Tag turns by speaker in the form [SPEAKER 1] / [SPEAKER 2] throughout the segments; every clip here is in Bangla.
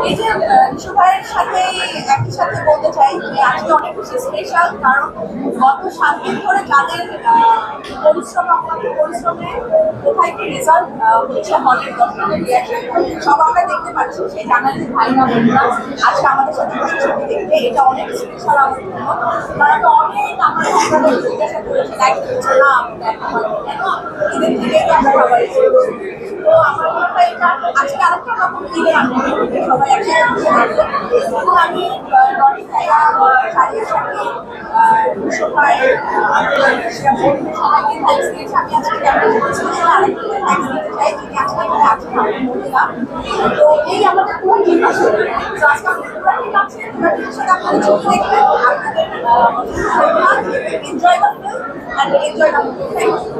[SPEAKER 1] এই যে সবার সাথে একই সাথে বলতে চাই যে আজকে অনেক বেশি স্পেশাল, কারণ গত 7 দিন ধরে যাদের পরিশ্রমে অক্লান্ত পরিশ্রমে কোথায় কি রেজাল্ট হচ্ছে, হলের দর্শকের রিয়াকশন সব আমরা দেখতে পাচ্ছি। সেই জার্নালিস্ট ভাইরা বোনরা আজকে আমাদের সাথে বসে ছবি দেখতে, এটা অনেক স্পেশাল আমার জন্য। কারণ অনেক আমরা আপনাদের জিজ্ঞাসা করেছি লাইক হচ্ছে না দেখা হয় কেন, ঈদের থেকেই তো আমরা সবাই তো আমার মনে হয় এটা আজকে আরেকটা রকম ঈদের আনন্দ সবাই একসাথে বসে দেখবো। এবং আমি রনি ভাইয়া সারিয়ার সাথে সবাই সবাইকে থ্যাংকস দিয়েছি। আমি আজকে আরেকটা থ্যাংকস দিতে চাই যিনি আজকে এখানে আছেন আমাদের মহিলা। তো এই আমাদের পুরো টিম আছে, তো আজকে আমাদের পুরো টিম আছে, পুরো টিমের সাথে আপনারা ছবি দেখবেন, আপনাদের এনজয় করবেন and enjoy the movie. Thank you.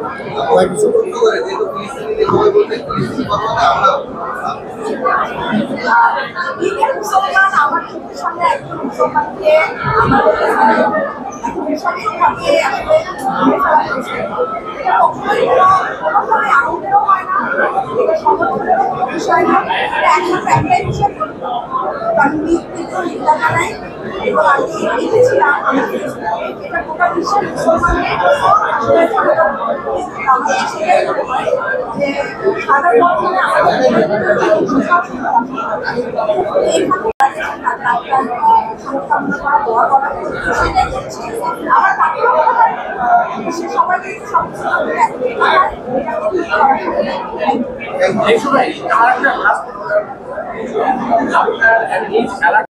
[SPEAKER 1] ঈদের মুসলমান আমার চোখের সামনে একজন মুসলমানকে আমাদের সঠিকভাবে আসলে এটা কখনোই কোনোভাবে আনন্দেরও হয় না, এটা সমর্থনেরও কোনো বিষয় না, এটা একমাত্র একটাই বিষয়। কারণ কিন্তু নিন্দা জানাই এবং আমি লিখেছিলাম এটা গোটা বিশ্বের মুসলমানদের আসলে আমাদের সেটাই মনে হয় যে সাধারণ বর্তমানে আমাদের
[SPEAKER 2] এই সময় আমার একটা